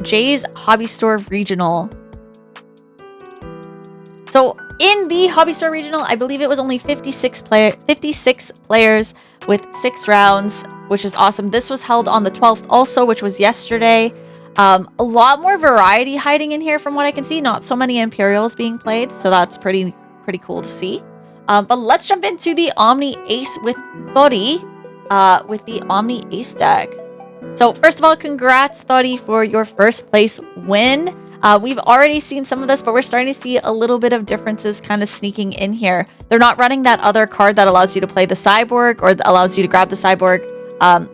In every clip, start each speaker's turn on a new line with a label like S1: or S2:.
S1: Jay's Hobby Store Regional. So in the Hobby Store Regional, I believe it was only 56 players with 6 rounds, which is awesome. This was held on the 12th also, which was yesterday. A lot more variety hiding in here from what I can see. Not so many Imperials being played, so that's pretty cool to see. But let's jump into the Omni Ace with Thori, with the Omni Ace deck. So first of all, congrats Thori for your first place win. We've already seen some of this, but we're starting to see a little bit of differences kind of sneaking in here. They're not running that other card that allows you to play the Cyborg or allows you to grab the Cyborg,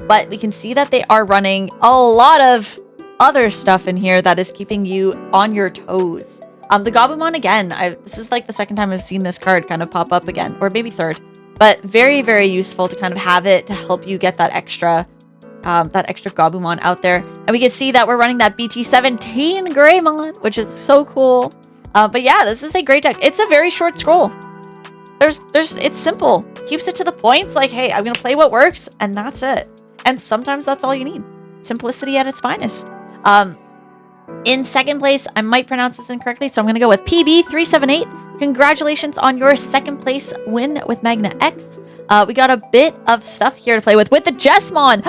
S1: but we can see that they are running a lot of other stuff in here that is keeping you on your toes. The Gabumon again, this is like the second time I've seen this card kind of pop up again, or maybe third, but very, very useful to kind of have it to help you get that extra Gabumon out there. And we can see that we're running that BT17 Greymon, which is so cool. But yeah, this is a great deck. It's a very short scroll. It's simple. Keeps it to the point. It's like, hey, I'm gonna play what works, and that's it. And sometimes that's all you need. Simplicity at its finest. In second place, I might pronounce this incorrectly, so I'm going to go with PB378. Congratulations on your second place win with Magna X. We got a bit of stuff here to play with the Jesmon.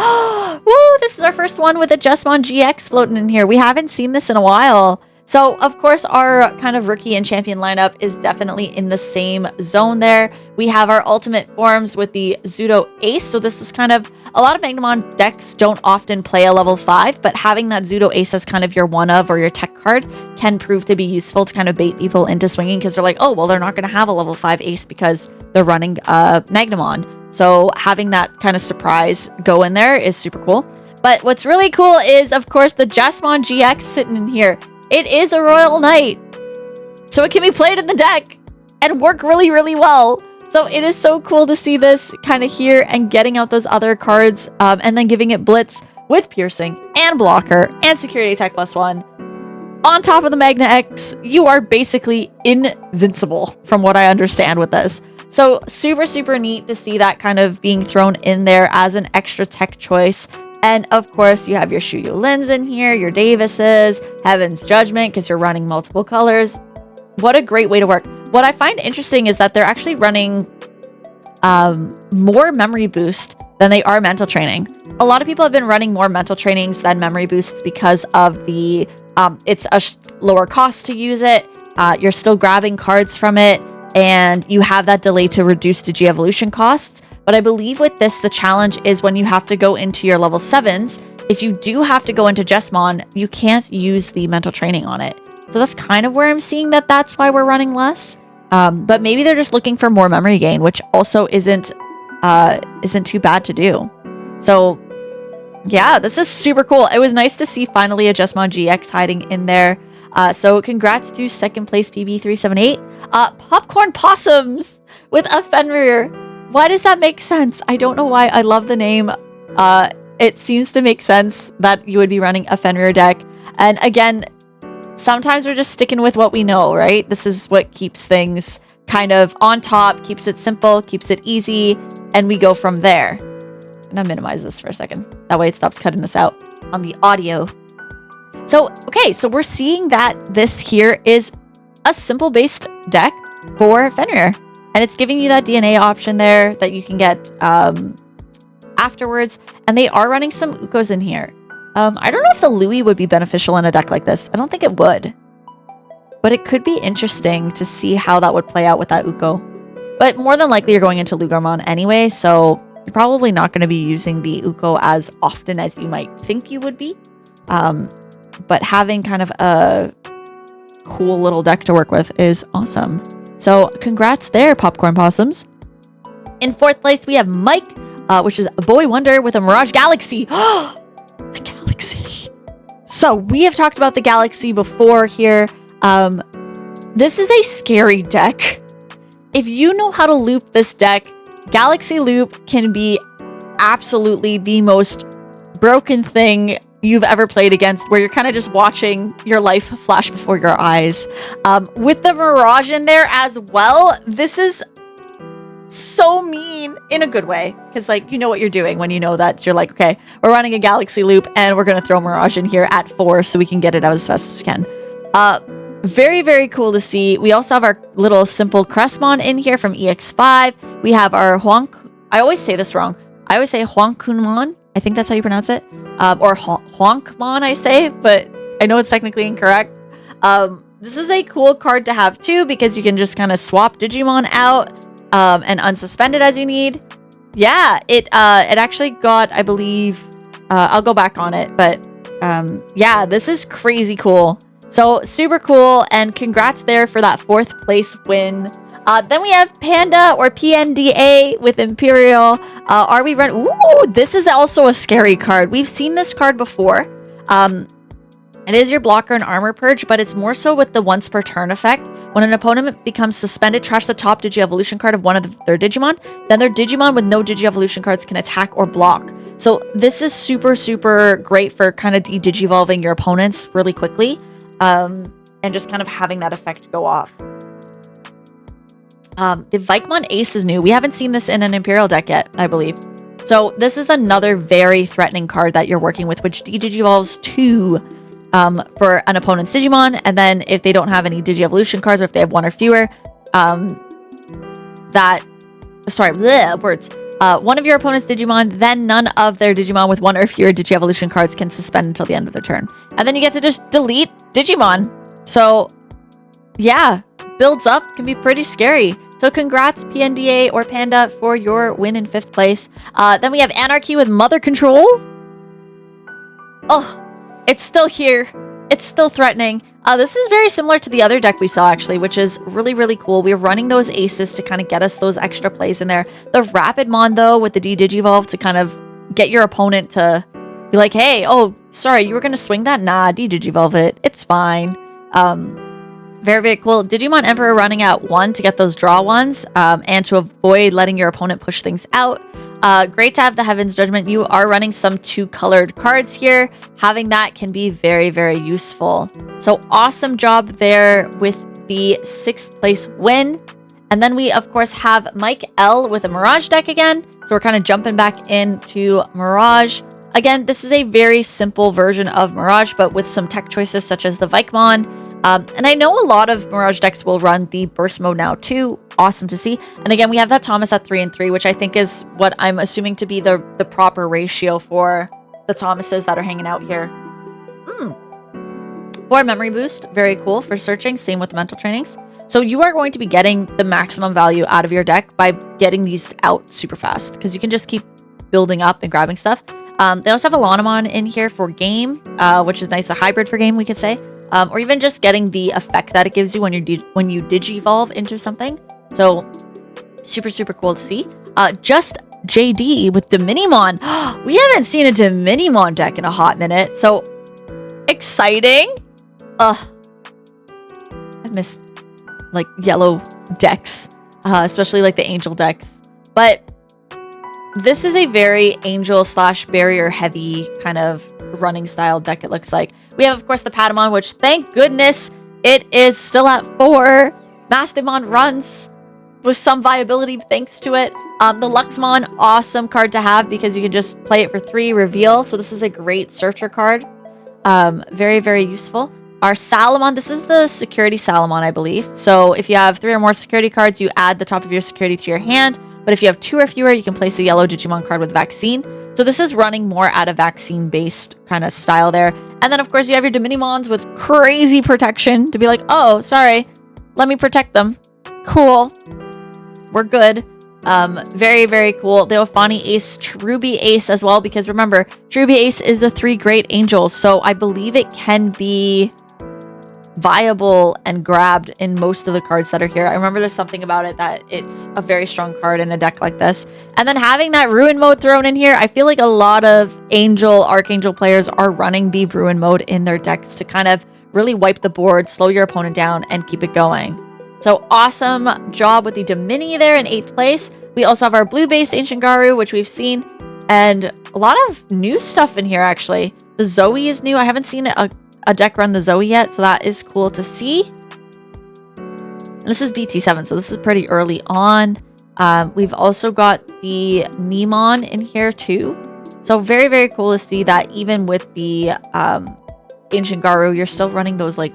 S1: Woo! This is our first one with the Jesmon GX floating in here. We haven't seen this in a while. So, of course, our kind of rookie and champion lineup is definitely in the same zone there. We have our ultimate forms with the Zudo Ace. So this is kind of, a lot of Magnemon decks don't often play a level 5, but having that Zudo Ace as kind of your one of or your tech card can prove to be useful to kind of bait people into swinging, because they're like, oh, well, they're not going to have a level 5 Ace because they're running Magnemon. So having that kind of surprise go in there is super cool. But what's really cool is, of course, the Jesmon GX sitting in here. It is a Royal Knight, so it can be played in the deck and work really, really well. So it is so cool to see this kind of here and getting out those other cards and then giving it Blitz with Piercing and Blocker and Security Attack +1. On top of the Magna X, you are basically invincible from what I understand with this. So super, super neat to see that kind of being thrown in there as an extra tech choice. And of course, you have your Shuyu Lins in here, your Davises, Heaven's Judgment, because you're running multiple colors. What a great way to work. What I find interesting is that they're actually running more memory boost than they are mental training. A lot of people have been running more mental trainings than memory boosts because of the, it's a lower cost to use it. You're still grabbing cards from it, and you have that delay to reduce Digi-Evolution costs. But I believe with this, the challenge is when you have to go into your level 7s, if you do have to go into Jesmon, you can't use the mental training on it. So that's kind of where I'm seeing that that's why we're running less. But maybe they're just looking for more memory gain, which also isn't too bad to do. So yeah, this is super cool. It was nice to see finally a Jesmon GX hiding in there. So congrats to second place PB378. Popcorn Possums with a Fenrir. Why does that make sense? I don't know why. I love the name. It seems to make sense that you would be running a Fenrir deck. And again, sometimes we're just sticking with what we know, right? This is what keeps things kind of on top, keeps it simple, keeps it easy, and we go from there. I'm gonna minimize this for a second. That way it stops cutting us out on the audio. So, okay, so we're seeing that this here is a simple based deck for Fenrir. And it's giving you that DNA option there that you can get afterwards. And they are running some Ukos in here. I don't know if the Louis would be beneficial in a deck like this. I don't think it would. But it could be interesting to see how that would play out with that Uko. But more than likely, you're going into Lugarmon anyway. So you're probably not going to be using the Uko as often as you might think you would be. But having kind of a cool little deck to work with is awesome. So congrats there, Popcorn Possums. In fourth place, we have Mike, which is a Boy Wonder with a Mirage Galaxy. The Galaxy. So we have talked about the Galaxy before here. This is a scary deck. If you know how to loop this deck, Galaxy Loop can be absolutely the most broken thing you've ever played against, where you're kind of just watching your life flash before your eyes. With the Mirage in there as well, this is so mean in a good way. Because, like, you know what you're doing when you know that. You're like, okay, we're running a Galaxy Loop and we're going to throw Mirage in here at 4 so we can get it out as fast as we can. Very, very cool to see. We also have our little simple Crestmon in here from EX5. We have our I always say this wrong. I always say Huankunmon. I think that's how you pronounce it. Or Huankmon, I say, but I know it's technically incorrect. This is a cool card to have too, because you can just kind of swap Digimon out and unsuspend it as you need. Yeah, it actually got, I believe, I'll go back on it, but yeah, this is crazy cool. So super cool, and congrats there for that 4th place win. Then we have Panda or PNDA with Imperial. Are we run? Ooh, this is also a scary card. We've seen this card before. It is your blocker and armor purge, but it's more so with the once per turn effect. When an opponent becomes suspended, trash the top Digi-Evolution card of one of their Digimon. Then their Digimon with no Digi-Evolution cards can attack or block. So this is super, super great for kind of de-Digivolving your opponents really quickly. And just kind of having that effect go off. The Vikemon Ace is new. We haven't seen this in an Imperial deck yet, I believe. So this is another very threatening card that you're working with, which de-Digivolves 2 for an opponent's Digimon. And then if they don't have any Digi-Evolution cards, or if they have 1 or fewer, one of your opponent's Digimon, then none of their Digimon with 1 or fewer Digi-Evolution cards can suspend until the end of their turn. And then you get to just delete Digimon. So, yeah, builds up, can be pretty scary. So congrats, PNDA or Panda, for your win in 5th place. Then we have Anarchy with Mother Control. Oh, it's still here. It's still threatening. This is very similar to the other deck we saw, actually, which is really, really cool. We're running those aces to kind of get us those extra plays in there. The Rapidmon, though, with the de-Digivolve to kind of get your opponent to be like, hey, oh, sorry, you were going to swing that? Nah, de-Digivolve it. It's fine. Very, very cool. Digimon Emperor running out 1 to get those draw ones, and to avoid letting your opponent push things out. Great to have the Heaven's Judgment. You are running some 2-colored cards here. Having that can be very, very useful. So awesome job there with the 6th place win. And then we, of course, have Mike L with a Mirage deck again. So we're kind of jumping back into Mirage. Again, this is a very simple version of Mirage, but with some tech choices such as the Vikemon. And I know a lot of Mirage decks will run the Burst Mode now too. Awesome to see. And again, we have that Thomas at 3 and 3, which I think is what I'm assuming to be the proper ratio for the Thomases that are hanging out here. For Memory Boost, very cool for searching. Same with the Mental Trainings. So you are going to be getting the maximum value out of your deck by getting these out super fast, because you can just keep building up and grabbing stuff. They also have a Lanomon in here for game, which is nice, a hybrid for game, we could say. Or even just getting the effect that it gives you when you Digivolve into something. So super, super cool to see. Just JD with Dominimon. We haven't seen a Dominimon deck in a hot minute. So exciting. I've missed like yellow decks, especially like the angel decks. But this is a very angel / barrier heavy kind of running style deck, it looks like. We have, of course, the Patamon, which, thank goodness, it is still at 4. Mastemon runs with some viability thanks to it. The Luxmon, awesome card to have because you can just play it for 3, reveal. So this is a great searcher card. Very, very useful. Our Salamon, this is the security Salamon, I believe. So if you have 3 or more security cards, you add the top of your security to your hand. But if you have 2 or fewer, you can place a yellow Digimon card with Vaccine. So this is running more at a vaccine-based kind of style there. And then, of course, you have your Dominimons with crazy protection to be like, oh, sorry, let me protect them. Cool. We're good. Very, very cool. The Ofani Ace, Cherubi Ace as well, because remember, Cherubi Ace is a 3 great angel. So I believe it can be viable and grabbed in most of the cards that are here. I remember there's something about it that it's a very strong card in a deck like this. And then having that Ruin mode thrown in here, I feel like a lot of Angel, Archangel players are running the Ruin mode in their decks to kind of really wipe the board, slow your opponent down, and keep it going. So awesome job with the Domini there in 8th place. We also have our blue-based Ancient Garu, which we've seen, and a lot of new stuff in here, actually. The Zoe is new. I haven't seen a deck run the Zoe yet, so that is cool to see. And this is BT7, so this is pretty early on. We've also got the Nemon in here too. So very, very cool to see that even with the Ancient Garu, you're still running those like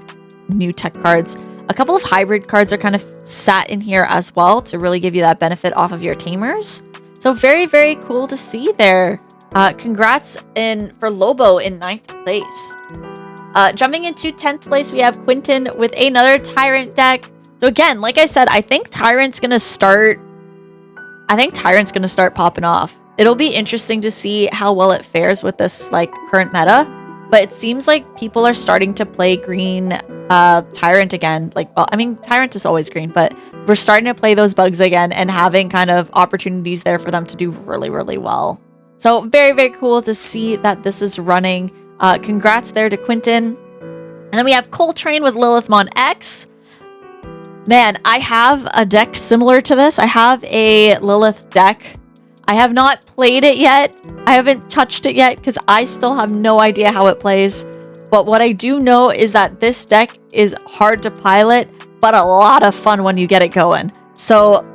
S1: new tech cards. A couple of hybrid cards are kind of sat in here as well to really give you that benefit off of your tamers. So very, very cool to see there. Congrats for Lobo in 9th place. Jumping into 10th place, we have Quinton with another Tyrant deck. So again, like I said, I think Tyrant's gonna start popping off. It'll be interesting to see how well it fares with this like current meta, but it seems like people are starting to play green Tyrant again. Like, well, I mean, Tyrant is always green, but we're starting to play those bugs again and having kind of opportunities there for them to do really, really well. So very, very cool to see that this is running. Congrats there to Quinton. And then we have Coltrane with Lilithmon X. Man, I have a deck similar to this. I have a Lilith deck. I have not played it yet. I haven't touched it yet because I still have no idea how it plays. But what I do know is that this deck is hard to pilot, but a lot of fun when you get it going. So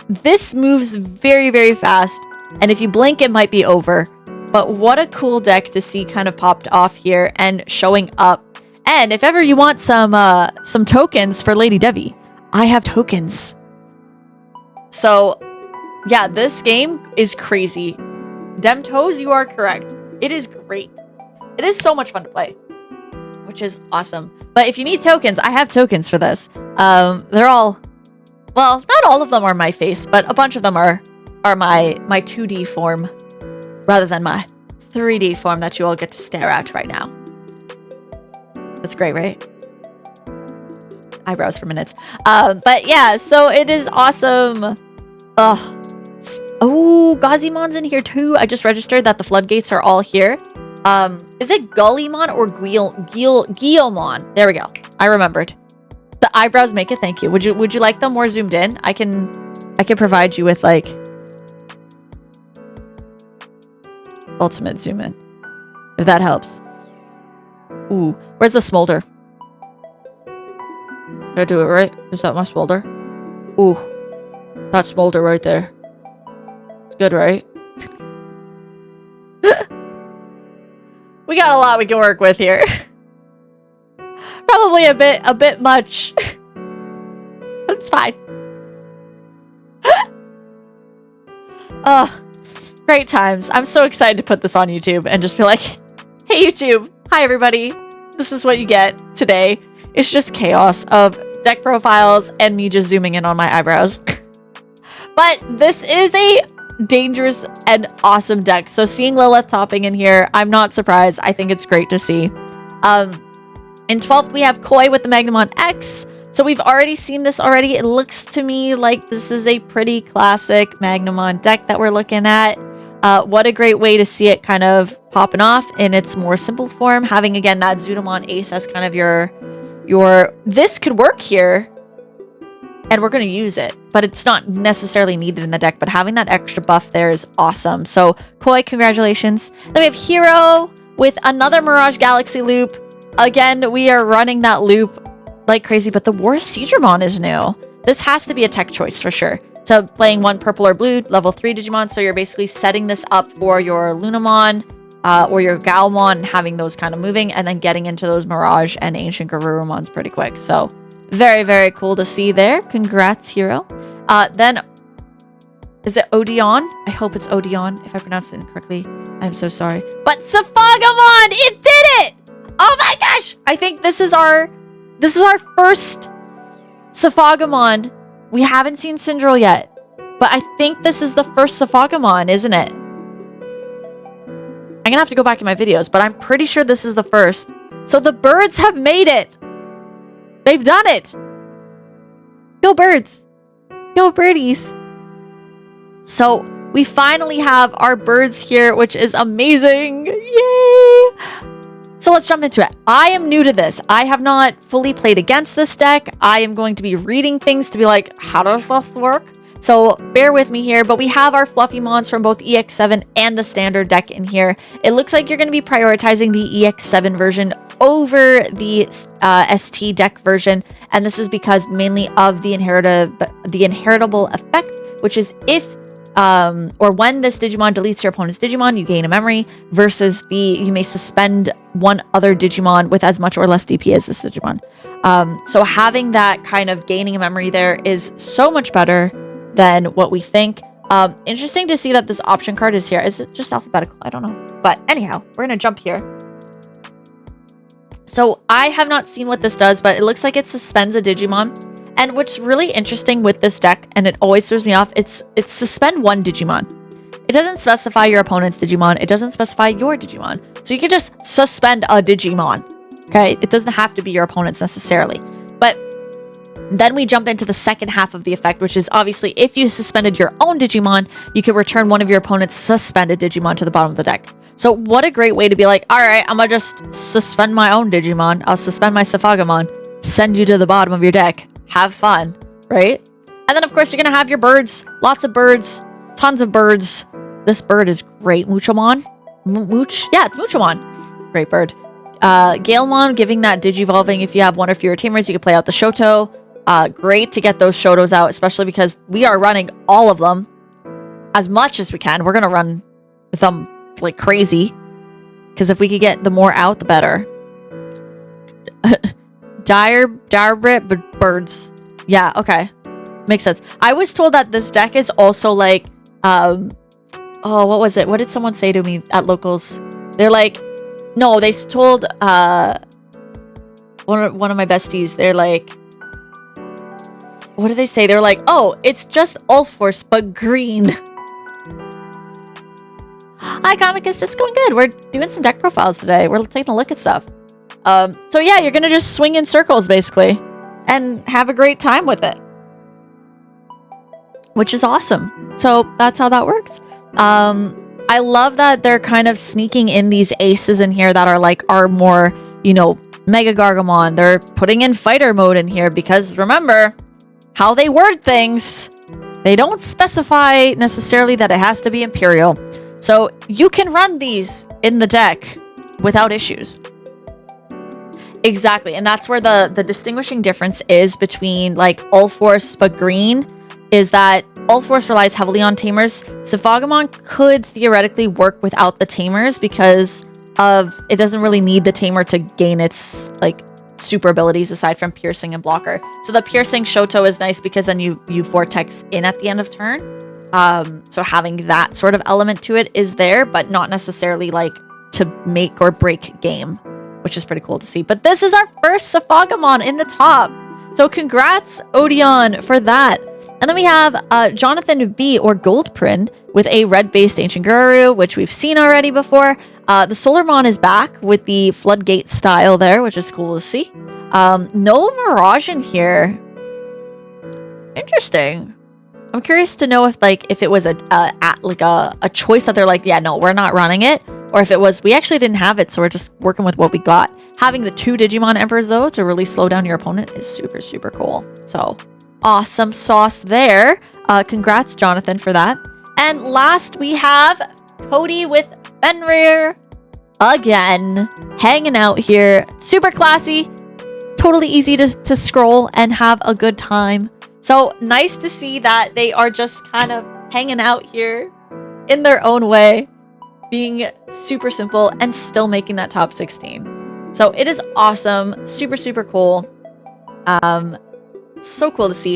S1: this moves very, very fast. And if you blink, it might be over. But what a cool deck to see kind of popped off here and showing up. And if ever you want some tokens for Lady Devi, I have tokens. So yeah, this game is crazy. Demtoes, you are correct. It is great. It is so much fun to play, which is awesome. But if you need tokens, I have tokens for this. They're all, well, not all of them are my face, but a bunch of them are my 2D form rather than my 3D form that you all get to stare at right now. That's great, right? Eyebrows for minutes. But yeah, so it is awesome. Oh, Gazimon's in here too. I just registered that the floodgates are all here. Is it Gullymon or Guillemon? There we go. I remembered. The eyebrows make it. Thank you. Would you like them more zoomed in? I can provide you with like ultimate zoom in, if that helps. Ooh, where's the smolder? Did I do it right? Is that my smolder? Ooh, that smolder right there. It's good, right? We got a lot we can work with here. Probably a bit much. But it's fine. Great times. I'm so excited to put this on YouTube and just be like, hey YouTube, hi everybody. This is what you get today. It's just chaos of deck profiles and me just zooming in on my eyebrows. But this is a dangerous and awesome deck. So seeing Lilith topping in here, I'm not surprised. I think it's great to see. In 12th, we have Koi with the Mastemon X. So we've already seen this already. It looks to me like this is a pretty classic Mastemon deck that we're looking at. What a great way to see it kind of popping off in its more simple form. Having, again, that Zudamon Ace as kind of your... This could work here. And we're going to use it, but it's not necessarily needed in the deck, but having that extra buff there is awesome. So Koi, congratulations. Then we have Hero with another Mirage Galaxy loop. Again, we are running that loop like crazy, but the War Seedramon is new. This has to be a tech choice for sure. So playing one purple or blue, level 3 Digimon. So you're basically setting this up for your Lunamon or your Galmon and having those kind of moving and then getting into those Mirage and Ancient Garurumons pretty quick. So very, very cool to see there. Congrats, Hero. Then, is it Odeon? I hope it's Odeon, if I pronounced it incorrectly. I'm so sorry. But Safagamon! It did it! Oh my gosh! I think this is our first Safagamon. We haven't seen Syndril yet. But I think this is the first Safagamon, isn't it? I'm gonna have to go back in my videos, but I'm pretty sure this is the first. So the birds have made it! They've done it! Go birds! Go birdies! So, we finally have our birds here, which is amazing! Yay! So let's jump into it. I am new to this. I have not fully played against this deck. I am going to be reading things to be like, how does this work? So bear with me here, but we have our Fluffy Mons from both EX7 and the standard deck in here. It looks like you're going to be prioritizing the EX7 version over the ST deck version, and this is because mainly of the inheritable effect, which is if or when this Digimon deletes your opponent's Digimon, you gain a memory, versus the you may suspend one other Digimon with as much or less DP as this Digimon. So having that kind of gaining a memory there is so much better than what we think. Interesting to see that this option card is here. Is it just alphabetical? I don't know. But anyhow, we're going to jump here. So I have not seen what this does, but it looks like it suspends a Digimon. And what's really interesting with this deck, and it always throws me off, it's suspend one Digimon. It doesn't specify your opponent's Digimon. It doesn't specify your Digimon. So you can just suspend a Digimon. Okay? It doesn't have to be your opponent's necessarily. But then we jump into the second half of the effect, which is obviously if you suspended your own Digimon, you could return one of your opponent's suspended Digimon to the bottom of the deck. So what a great way to be like, all right, I'm going to just suspend my own Digimon. I'll suspend my Safagamon, send you to the bottom of your deck. Have fun, right? And then, of course, you're going to have your birds. Lots of birds. Tons of birds. This bird is great. Muchomon? Mooch? Yeah, it's Muchomon. Great bird. Galemon, giving that Digivolving. If you have one or fewer tamers, you can play out the Shoto. Great to get those Shotos out, especially because we are running all of them as much as we can. We're going to run with them like crazy. Because if we could get the more out, the better. Direbrit birds. Yeah, okay. Makes sense. I was told that this deck is also like, oh, what was it? What did someone say to me at locals? They're like, no, they told one of my besties, they're like, what did they say? They're like, oh, it's just Ulforce, but green. Hi, Comicus. It's going good. We're doing some deck profiles today. We're taking a look at stuff. So yeah, you're gonna just swing in circles basically and have a great time with it, which is awesome. So that's how that works. I love that they're kind of sneaking in these aces in here that are like our more, you know, Mega Gargamon. They're putting in fighter mode in here because remember how they word things. They don't specify necessarily that it has to be Imperial. So you can run these in the deck without issues. Exactly, and that's where the distinguishing difference is between like Ulforce but green is that Ulforce relies heavily on tamers. Safagamon could theoretically work without the tamers because of it doesn't really need the tamer to gain its like super abilities aside from piercing and blocker. So the piercing Shoto is nice because then you vortex in at the end of turn. So having that sort of element to it is there, but not necessarily like to make or break game, which is pretty cool to see. But this is our first Safagamon in the top. So congrats, Odeon, for that. And then we have Jonathan B, or Goldprin, with a red-based Ancient Guru, which we've seen already before. The Solarmon is back with the Floodgate style there, which is cool to see. No Mirage in here. Interesting. I'm curious to know if it was a choice that they're like, yeah, no, we're not running it. Or if it was, we actually didn't have it, so we're just working with what we got. Having the 2 Digimon Emperors, though, to really slow down your opponent is super, super cool. So, awesome sauce there. Congrats, Jonathan, for that. And last, we have Cody with Fenrir again, hanging out here. Super classy, totally easy to scroll and have a good time. So, nice to see that they are just kind of hanging out here in their own way, being super simple and still making that top 16. So it is awesome. Super, super cool. So cool to see.